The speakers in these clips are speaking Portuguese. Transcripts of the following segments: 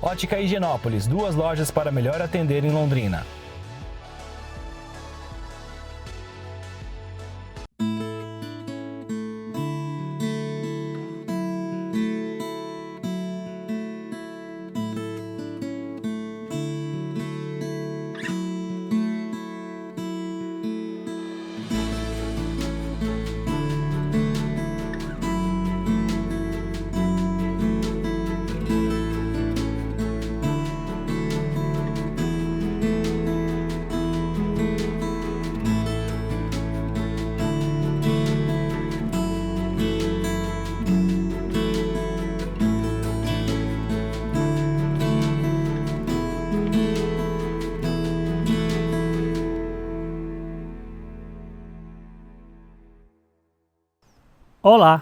Ótica Higienópolis, 2 lojas para melhor atender em Londrina. Olá,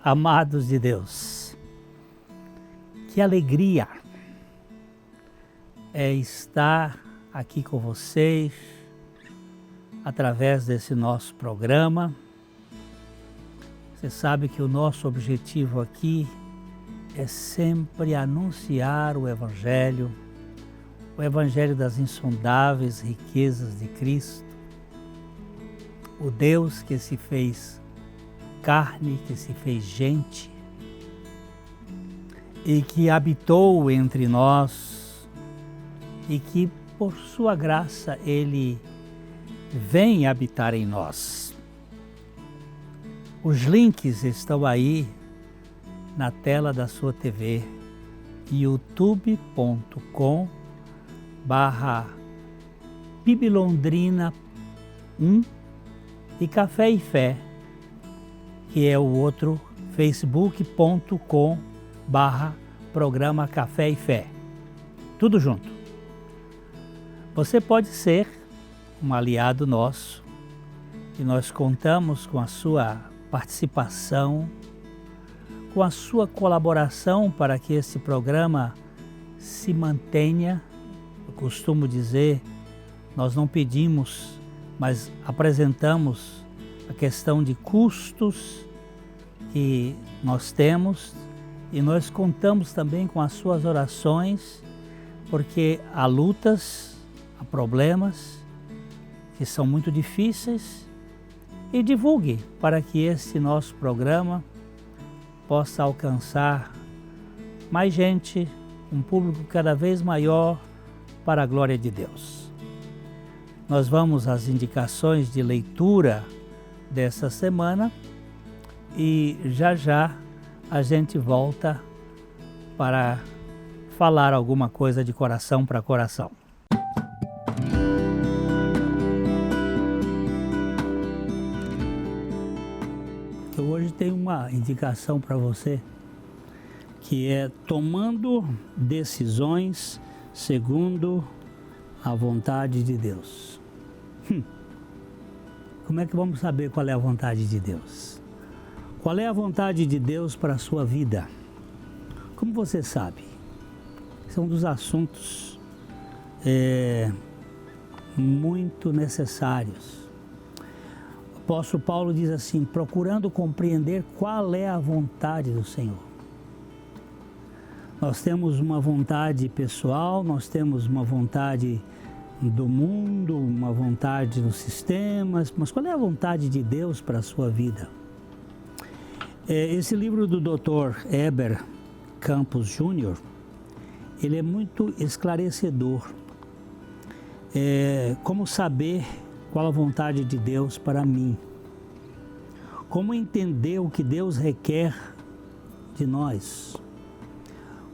amados de Deus, que alegria é estar aqui com vocês através desse nosso programa. Você sabe que o nosso objetivo aqui é sempre anunciar o Evangelho das insondáveis riquezas de Cristo, o Deus que se fez carne, que se fez gente e que habitou entre nós e que por sua graça Ele vem habitar em nós. Os links estão aí na tela da sua TV, youtube.com/biblondrina1 e Café e Fé, que é o outro, facebook.com/programa Café e Fé. Tudo junto. Você pode ser um aliado nosso e nós contamos com a sua participação, com a sua colaboração para que esse programa se mantenha. Eu costumo dizer, nós não pedimos, mas apresentamos a questão de custos que nós temos e nós contamos também com as suas orações, porque há lutas, há problemas que são muito difíceis, e divulgue para que esse nosso programa possa alcançar mais gente, um público cada vez maior para a glória de Deus. Nós vamos às indicações de leitura dessa semana e já a gente volta para falar alguma coisa de coração para coração. Eu hoje tenho uma indicação para você, que é tomando decisões segundo a vontade de Deus. Como é que vamos saber qual é a vontade de Deus? Qual é a vontade de Deus para a sua vida? Como você sabe? Esse é um dos assuntos muito necessários. O apóstolo Paulo diz assim, procurando compreender qual é a vontade do Senhor. Nós temos uma vontade pessoal, nós temos uma vontade do mundo, uma vontade dos sistemas, mas qual é a vontade de Deus para a sua vida? Esse livro do Dr. Heber Campos Jr., ele é muito esclarecedor. Como saber qual a vontade de Deus para mim? Como entender o que Deus requer de nós?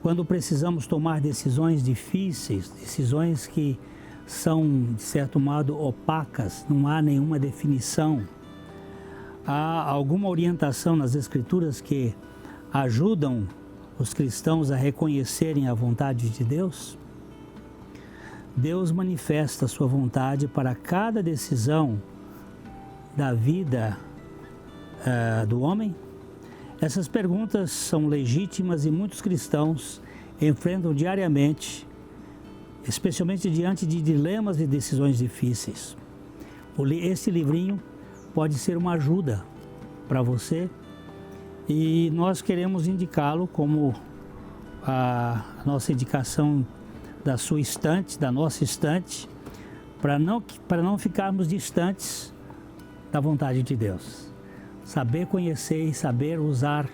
Quando precisamos tomar decisões difíceis, decisões que são, de certo modo, opacas, não há nenhuma definição. Há alguma orientação nas Escrituras que ajudam os cristãos a reconhecerem a vontade de Deus? Deus manifesta a sua vontade para cada decisão da vida do homem? Essas perguntas são legítimas e muitos cristãos enfrentam diariamente, especialmente diante de dilemas e decisões difíceis. Esse livrinho pode ser uma ajuda para você e nós queremos indicá-lo como a nossa indicação da sua estante, da nossa estante, para não ficarmos distantes da vontade de Deus. Saber conhecer e saber usar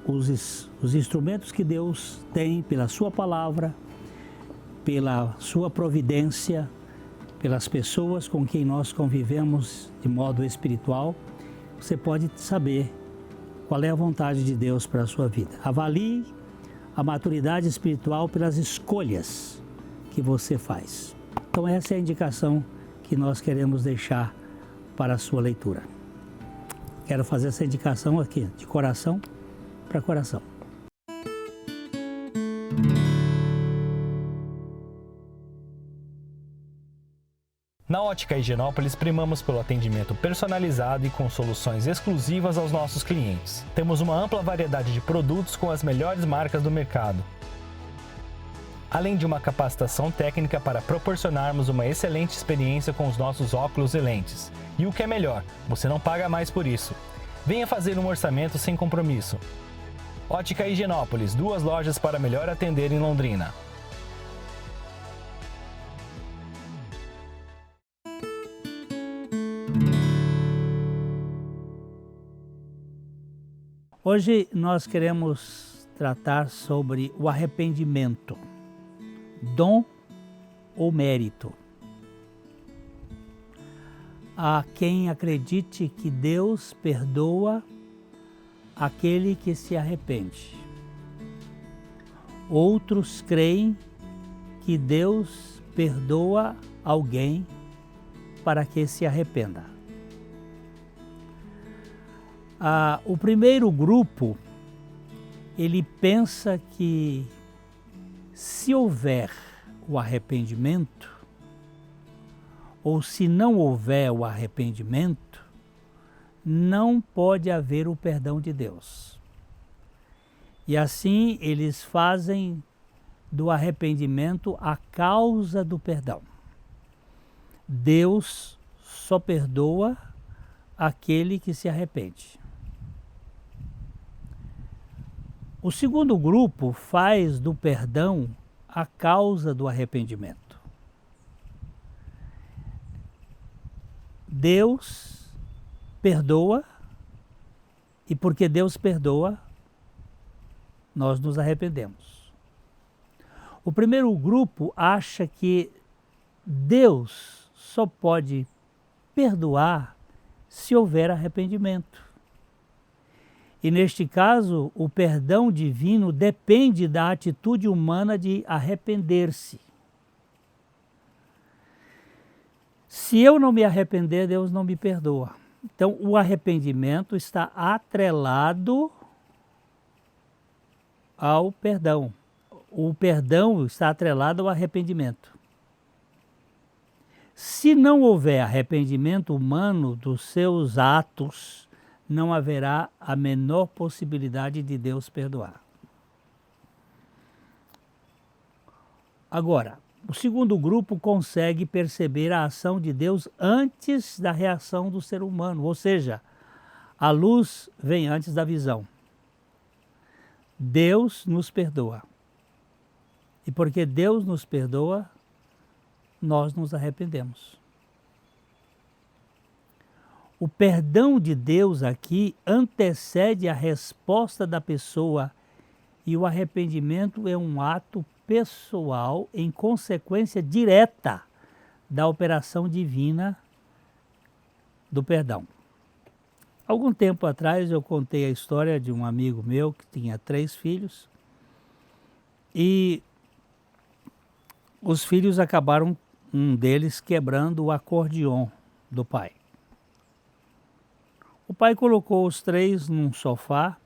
os instrumentos que Deus tem pela sua palavra, pela sua providência, pelas pessoas com quem nós convivemos de modo espiritual, você pode saber qual é a vontade de Deus para a sua vida. Avalie a maturidade espiritual pelas escolhas que você faz. Então essa é a indicação que nós queremos deixar para a sua leitura. Quero fazer essa indicação aqui, de coração para coração. Na Ótica Higienópolis, primamos pelo atendimento personalizado e com soluções exclusivas aos nossos clientes. Temos uma ampla variedade de produtos com as melhores marcas do mercado, além de uma capacitação técnica para proporcionarmos uma excelente experiência com os nossos óculos e lentes. E o que é melhor, você não paga mais por isso. Venha fazer um orçamento sem compromisso. Ótica Higienópolis, 2 lojas para melhor atender em Londrina. Hoje nós queremos tratar sobre o arrependimento, dom ou mérito. Há quem acredite que Deus perdoa aquele que se arrepende. Outros creem que Deus perdoa alguém para que se arrependa. O primeiro grupo, ele pensa que se houver o arrependimento, ou se não houver o arrependimento, não pode haver o perdão de Deus. E assim eles fazem do arrependimento a causa do perdão. Deus só perdoa aquele que se arrepende. O segundo grupo faz do perdão a causa do arrependimento. Deus perdoa, e porque Deus perdoa, nós nos arrependemos. O primeiro grupo acha que Deus só pode perdoar se houver arrependimento. E neste caso, o perdão divino depende da atitude humana de arrepender-se. Se eu não me arrepender, Deus não me perdoa. Então, o arrependimento está atrelado ao perdão. O perdão está atrelado ao arrependimento. Se não houver arrependimento humano dos seus atos, não haverá a menor possibilidade de Deus perdoar. Agora, o segundo grupo consegue perceber a ação de Deus antes da reação do ser humano, ou seja, a luz vem antes da visão. Deus nos perdoa. E porque Deus nos perdoa, nós nos arrependemos. O perdão de Deus aqui antecede a resposta da pessoa e o arrependimento é um ato pessoal em consequência direta da operação divina do perdão. Algum tempo atrás eu contei a história de um amigo meu que tinha 3 filhos e os filhos acabaram, um deles, quebrando o acordeon do pai. O pai colocou os 3 num sofá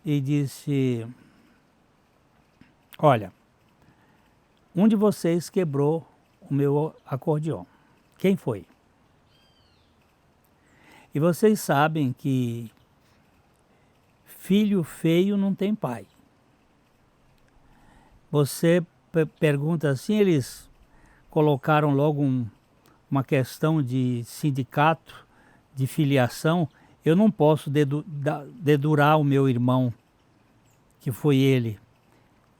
e disse: olha, um de vocês quebrou o meu acordeon. Quem foi? E vocês sabem que filho feio não tem pai. Você pergunta assim, eles colocaram logo uma questão de sindicato, de filiação. Eu não posso dedurar o meu irmão. que foi ele.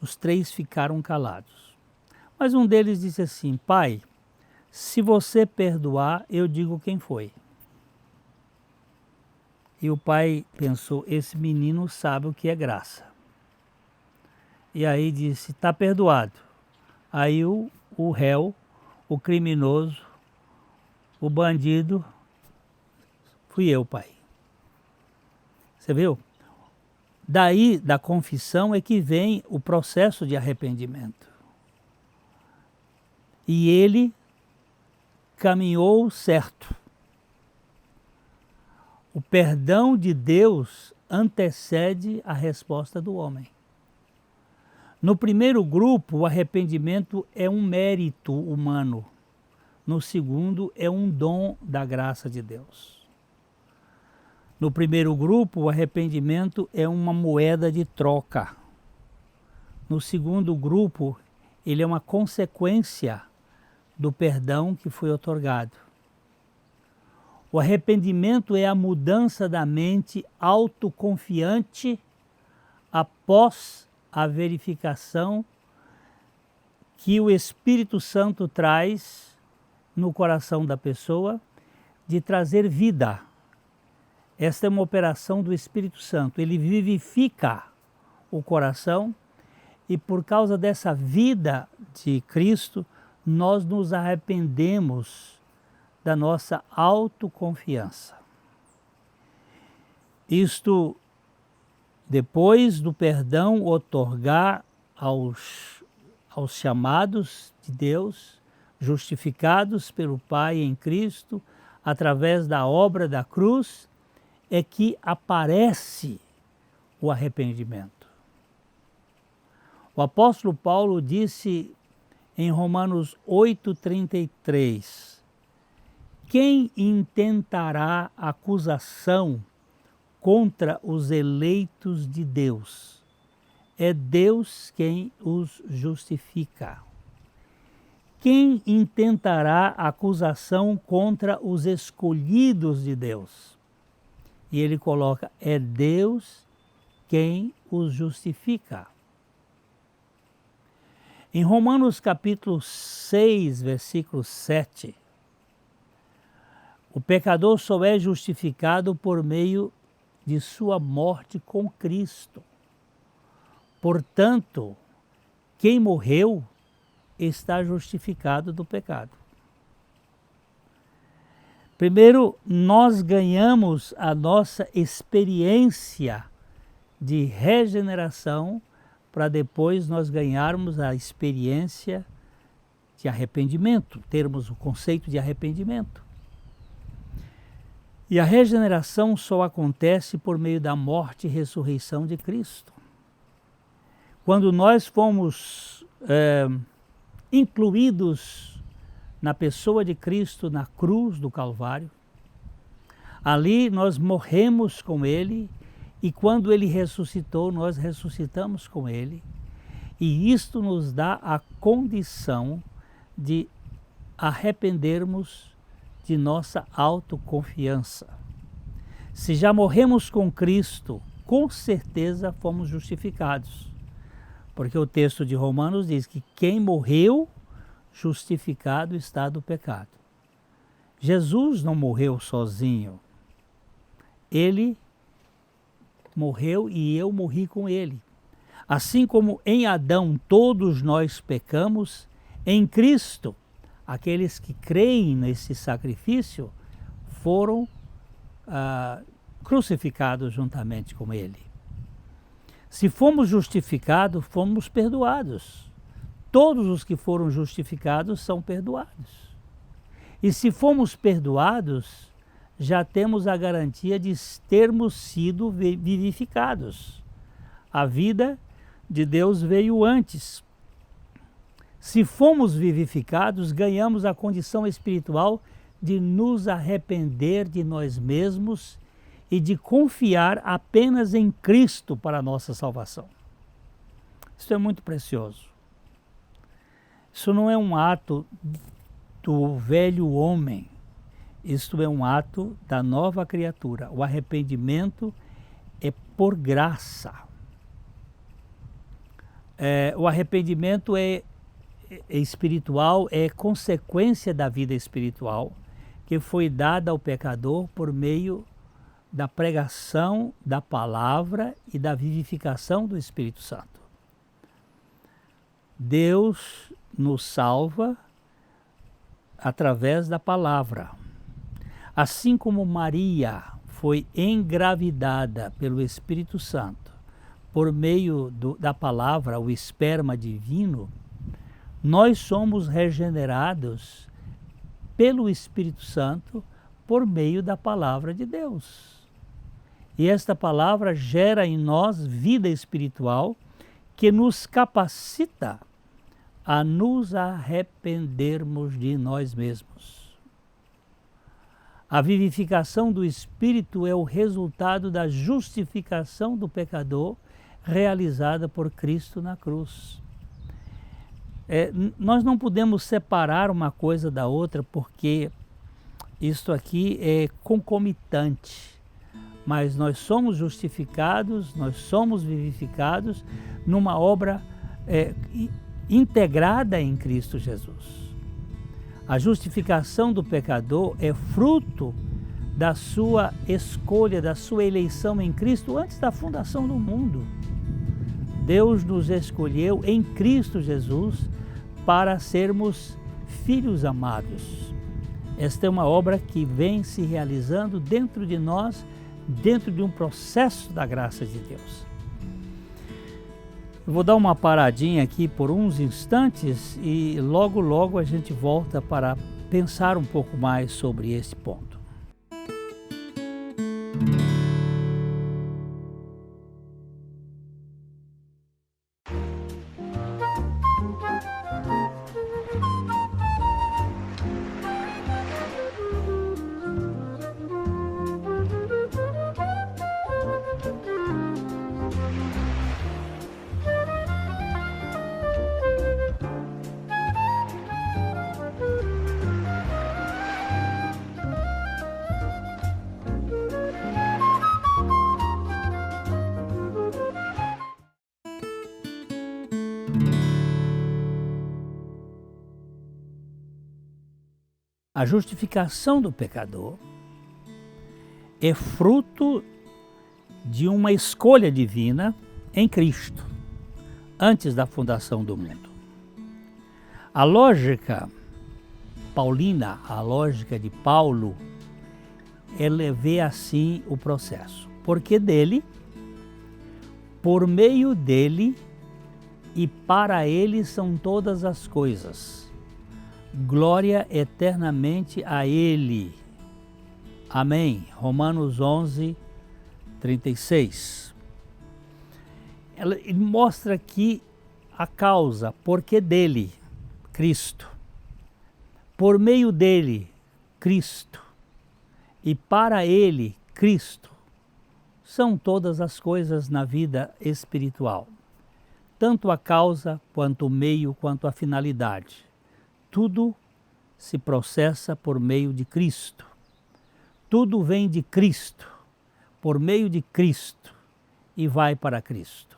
Os 3 ficaram calados. Mas um deles disse assim: Pai, se você perdoar, eu digo quem foi. E o pai pensou: esse menino sabe o que é graça. E aí disse: está perdoado. Aí o réu, o criminoso, o bandido, fui eu, pai. Você viu? Daí, da confissão, é que vem o processo de arrependimento. E ele caminhou certo. O perdão de Deus antecede a resposta do homem. No primeiro grupo, o arrependimento é um mérito humano. No segundo, é um dom da graça de Deus. No primeiro grupo, o arrependimento é uma moeda de troca. No segundo grupo, ele é uma consequência do perdão que foi otorgado. O arrependimento é a mudança da mente autoconfiante após a verificação que o Espírito Santo traz no coração da pessoa de trazer vida. Esta é uma operação do Espírito Santo. Ele vivifica o coração e por causa dessa vida de Cristo, nós nos arrependemos da nossa autoconfiança. Isto, depois do perdão otorgar aos chamados de Deus, justificados pelo Pai em Cristo, através da obra da cruz, é que aparece o arrependimento. O apóstolo Paulo disse em Romanos 8,33, quem intentará acusação contra os eleitos de Deus? É Deus quem os justifica. Quem intentará acusação contra os escolhidos de Deus? E ele coloca, é Deus quem os justifica. Em Romanos capítulo 6, versículo 7, o pecador só é justificado por meio de sua morte com Cristo. Portanto, quem morreu está justificado do pecado. Primeiro, nós ganhamos a nossa experiência de regeneração para depois nós ganharmos a experiência de arrependimento, termos o conceito de arrependimento. E a regeneração só acontece por meio da morte e ressurreição de Cristo. Quando nós fomos incluídos na pessoa de Cristo na cruz do Calvário, ali nós morremos com Ele e quando Ele ressuscitou, nós ressuscitamos com Ele. E isto nos dá a condição de arrependermos de nossa autoconfiança. Se já morremos com Cristo, com certeza fomos justificados. Porque o texto de Romanos diz que quem morreu, justificado está do pecado. Jesus não morreu sozinho. Ele morreu e eu morri com ele. Assim como em Adão todos nós pecamos, em Cristo, aqueles que creem nesse sacrifício foram crucificados juntamente com ele. Se fomos justificados, fomos perdoados. Todos os que foram justificados são perdoados. E se fomos perdoados, já temos a garantia de termos sido vivificados. A vida de Deus veio antes. Se fomos vivificados, ganhamos a condição espiritual de nos arrepender de nós mesmos e de confiar apenas em Cristo para a nossa salvação. Isso é muito precioso. Isso não é um ato do velho homem, isto é um ato da nova criatura. O arrependimento é por graça. O arrependimento é espiritual, é consequência da vida espiritual que foi dada ao pecador por meio da pregação da palavra e da vivificação do Espírito Santo. Deus nos salva através da palavra. Assim como Maria foi engravidada pelo Espírito Santo por meio da palavra, o esperma divino, nós somos regenerados pelo Espírito Santo por meio da palavra de Deus. E esta palavra gera em nós vida espiritual que nos capacita a nos arrependermos de nós mesmos. A vivificação do Espírito é o resultado da justificação do pecador realizada por Cristo na cruz. Nós não podemos separar uma coisa da outra porque isto aqui é concomitante. Mas nós somos justificados, nós somos vivificados numa obra integrada em Cristo Jesus. A justificação do pecador é fruto da sua escolha, da sua eleição em Cristo antes da fundação do mundo. Deus nos escolheu em Cristo Jesus para sermos filhos amados. Esta é uma obra que vem se realizando dentro de nós, dentro de um processo da graça de Deus. Eu vou dar uma paradinha aqui por uns instantes e logo a gente volta para pensar um pouco mais sobre esse ponto. A justificação do pecador é fruto de uma escolha divina em Cristo, antes da fundação do mundo. A lógica paulina, a lógica de Paulo, ela vê assim o processo. Porque dele, por meio dele e para ele são todas as coisas. Glória eternamente a Ele. Amém. Romanos 11, 36. Ele mostra aqui a causa, porque dele, Cristo. Por meio dele, Cristo. E para ele, Cristo. São todas as coisas na vida espiritual. Tanto a causa, quanto o meio, quanto a finalidade. Tudo se processa por meio de Cristo. Tudo vem de Cristo, por meio de Cristo, e vai para Cristo.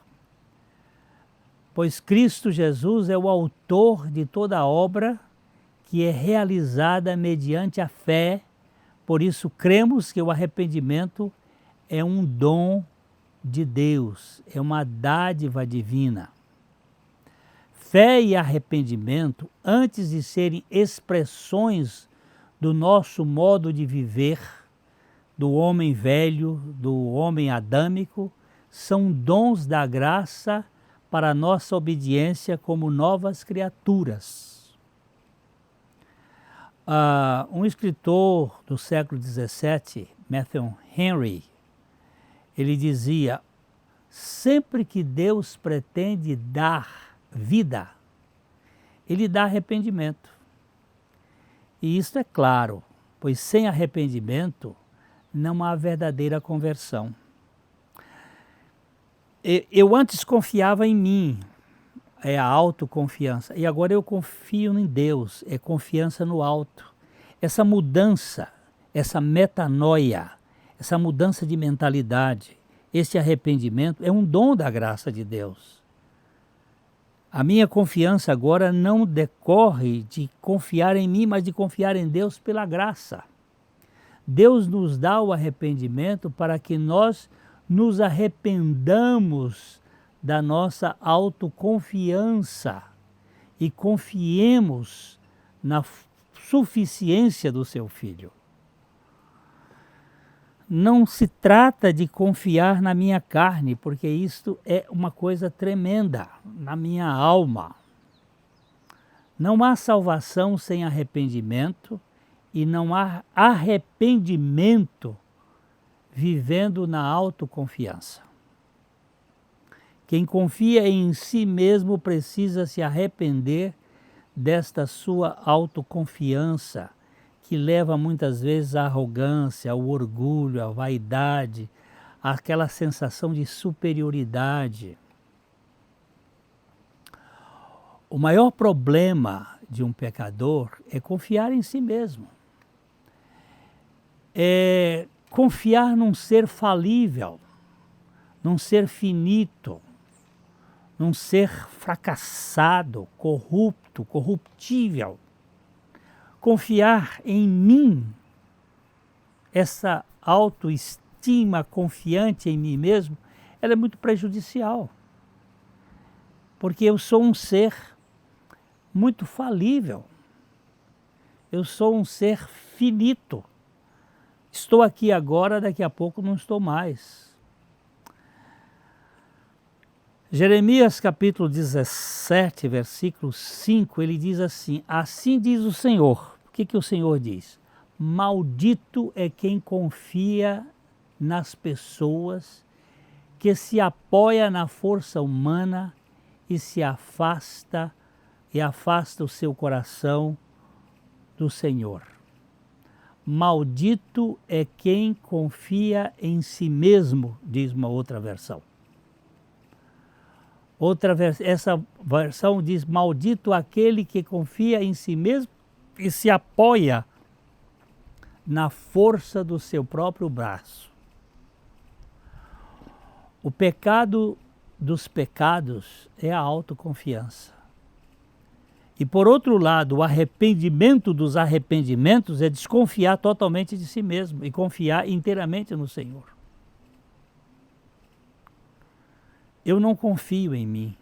Pois Cristo Jesus é o autor de toda a obra que é realizada mediante a fé, por isso cremos que o arrependimento é um dom de Deus, é uma dádiva divina. Fé e arrependimento, antes de serem expressões do nosso modo de viver, do homem velho, do homem adâmico, são dons da graça para a nossa obediência como novas criaturas. Um escritor do século XVII, Matthew Henry, ele dizia: sempre que Deus pretende dar vida, Ele dá arrependimento. E isso é claro, pois sem arrependimento não há verdadeira conversão. Eu antes confiava em mim, é a autoconfiança, e agora eu confio em Deus, é confiança no alto. Essa mudança, essa metanoia, essa mudança de mentalidade, esse arrependimento é um dom da graça de Deus. A minha confiança agora não decorre de confiar em mim, mas de confiar em Deus pela graça. Deus nos dá o arrependimento para que nós nos arrependamos da nossa autoconfiança e confiemos na suficiência do seu Filho. Não se trata de confiar na minha carne, porque isto é uma coisa tremenda na minha alma. Não há salvação sem arrependimento e não há arrependimento vivendo na autoconfiança. Quem confia em si mesmo precisa se arrepender desta sua autoconfiança, que leva muitas vezes à arrogância, ao orgulho, à vaidade, àquela sensação de superioridade. O maior problema de um pecador é confiar em si mesmo. É confiar num ser falível, num ser finito, num ser fracassado, corrupto, corruptível. Confiar em mim, essa autoestima confiante em mim mesmo, ela é muito prejudicial. Porque eu sou um ser muito falível. Eu sou um ser finito. Estou aqui agora, daqui a pouco não estou mais. Jeremias capítulo 17, versículo 5, ele diz assim: assim diz o Senhor. O que o Senhor diz? Maldito é quem confia nas pessoas, que se apoia na força humana e se afasta o seu coração do Senhor. Maldito é quem confia em si mesmo, diz uma outra versão. Essa versão diz: maldito aquele que confia em si mesmo e se apoia na força do seu próprio braço. O pecado dos pecados é a autoconfiança. E por outro lado, o arrependimento dos arrependimentos é desconfiar totalmente de si mesmo e confiar inteiramente no Senhor. Eu não confio em mim.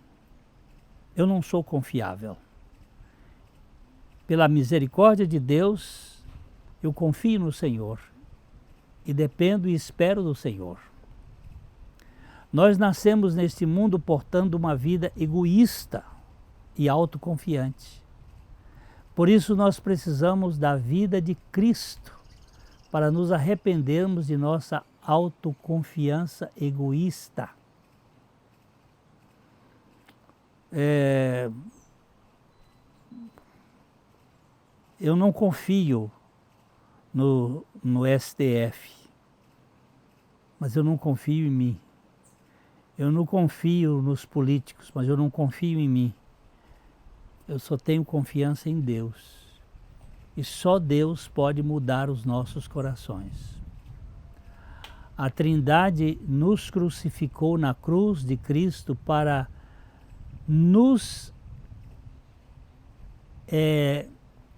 Eu não sou confiável. Pela misericórdia de Deus, eu confio no Senhor e dependo e espero do Senhor. Nós nascemos neste mundo portando uma vida egoísta e autoconfiante. Por isso nós precisamos da vida de Cristo para nos arrependermos de nossa autoconfiança egoísta. Eu não confio no STF, mas eu não confio em mim. Eu não confio nos políticos, mas eu não confio em mim. Eu só tenho confiança em Deus. E só Deus pode mudar os nossos corações. A Trindade nos crucificou na cruz de Cristo para nos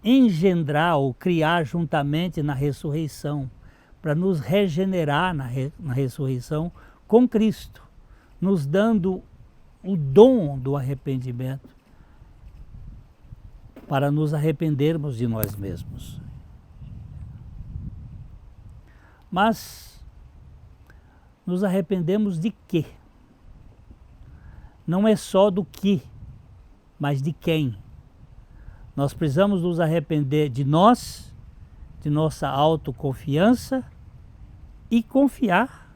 engendrar ou criar juntamente na ressurreição, para nos regenerar na ressurreição com Cristo, nos dando o dom do arrependimento, para nos arrependermos de nós mesmos. Mas nos arrependemos de quê? Não é só do que, mas de quem. Nós precisamos nos arrepender de nós, de nossa autoconfiança e confiar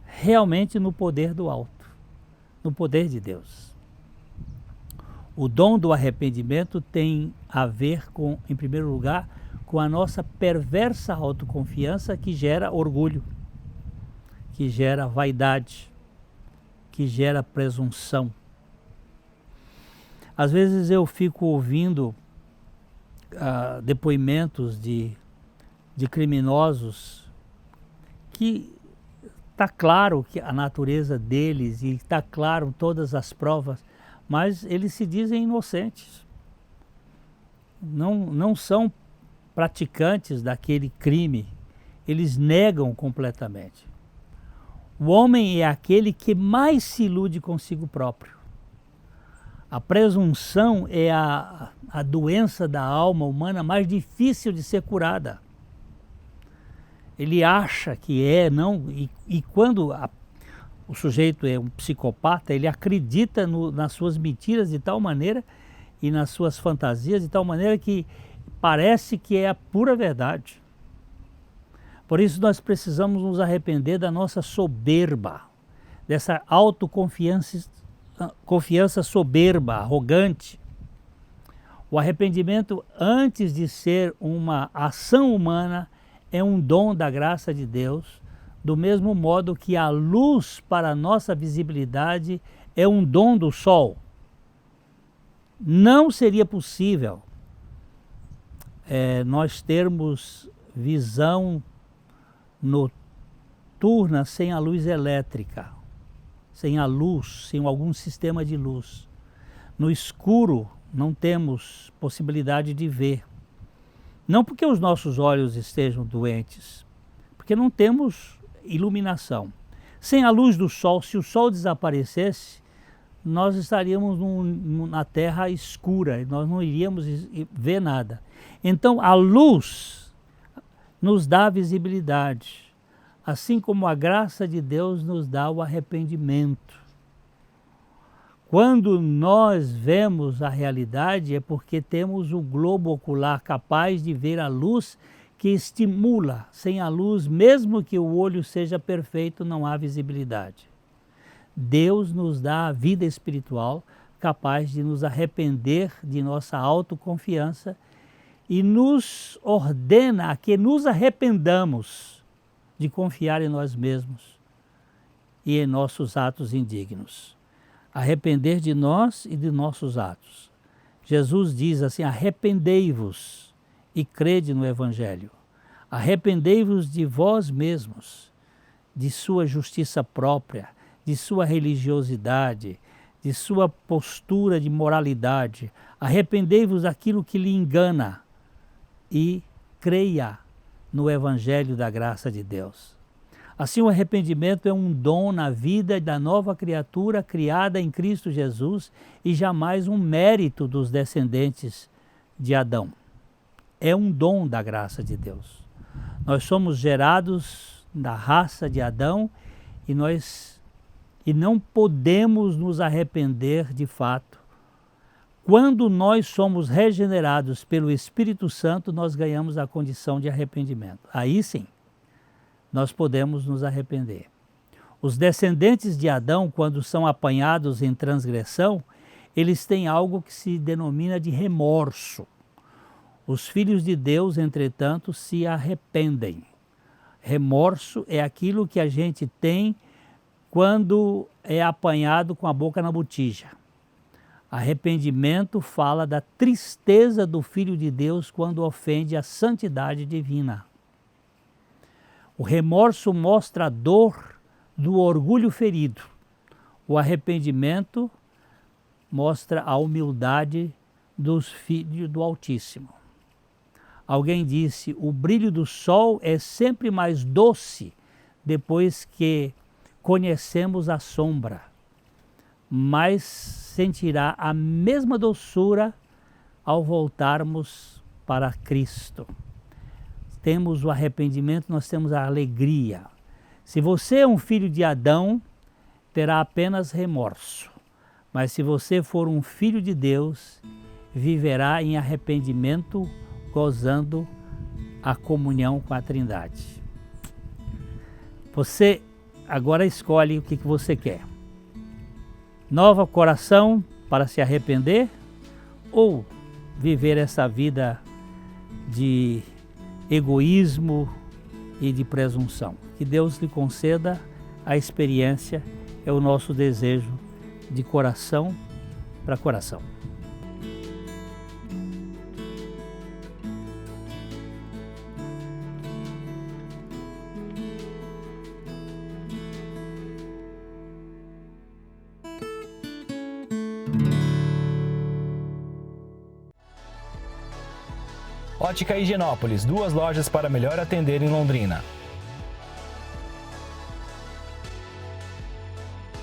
realmente no poder do alto, no poder de Deus. O dom do arrependimento tem a ver com, em primeiro lugar, com a nossa perversa autoconfiança que gera orgulho, que gera vaidade, que gera presunção. Às vezes eu fico ouvindo depoimentos de criminosos que está claro que a natureza deles e está claro todas as provas, mas eles se dizem inocentes. Não são praticantes daquele crime, eles negam completamente. O homem é aquele que mais se ilude consigo próprio. A presunção é a doença da alma humana mais difícil de ser curada. Ele acha que e quando o sujeito é um psicopata, ele acredita nas suas mentiras de tal maneira e nas suas fantasias de tal maneira que parece que é a pura verdade. Por isso nós precisamos nos arrepender da nossa soberba, dessa autoconfiança soberba, arrogante. O arrependimento, antes de ser uma ação humana, é um dom da graça de Deus, do mesmo modo que a luz para a nossa visibilidade é um dom do sol. Não seria possível nós termos visão noturna sem a luz elétrica, sem a luz, sem algum sistema de luz. No escuro não temos possibilidade de ver. Não porque os nossos olhos estejam doentes, porque não temos iluminação. Sem a luz do sol, se o sol desaparecesse, nós estaríamos na terra escura, nós não iríamos ver nada. Então a luz nos dá visibilidade, assim como a graça de Deus nos dá o arrependimento. Quando nós vemos a realidade é porque temos o globo ocular capaz de ver a luz que estimula. Sem a luz, mesmo que o olho seja perfeito, não há visibilidade. Deus nos dá a vida espiritual capaz de nos arrepender de nossa autoconfiança e nos ordena a que nos arrependamos de confiar em nós mesmos e em nossos atos indignos. Arrepender de nós e de nossos atos. Jesus diz assim: arrependei-vos e crede no Evangelho. Arrependei-vos de vós mesmos, de sua justiça própria, de sua religiosidade, de sua postura de moralidade. Arrependei-vos daquilo que lhe engana e creia no Evangelho da graça de Deus. Assim, o arrependimento é um dom na vida da nova criatura criada em Cristo Jesus e jamais um mérito dos descendentes de Adão. É um dom da graça de Deus. Nós somos gerados da raça de Adão e não podemos nos arrepender de fato. Quando nós somos regenerados pelo Espírito Santo, nós ganhamos a condição de arrependimento. Aí sim, nós podemos nos arrepender. Os descendentes de Adão, quando são apanhados em transgressão, eles têm algo que se denomina de remorso. Os filhos de Deus, entretanto, se arrependem. Remorso é aquilo que a gente tem quando é apanhado com a boca na botija. Arrependimento fala da tristeza do Filho de Deus quando ofende a santidade divina. O remorso mostra a dor do orgulho ferido. O arrependimento mostra a humildade dos filhos do Altíssimo. Alguém disse: o brilho do sol é sempre mais doce depois que conhecemos a sombra, mas sentirá a mesma doçura ao voltarmos para Cristo. Temos o arrependimento, nós temos a alegria. Se você é um filho de Adão, terá apenas remorso. Mas se você for um filho de Deus, viverá em arrependimento, gozando a comunhão com a Trindade. Você agora escolhe o que você quer. Novo coração para se arrepender ou viver essa vida de egoísmo e de presunção. Que Deus lhe conceda a experiência, é o nosso desejo de coração para coração. Ótica Higienópolis, 2 lojas para melhor atender em Londrina.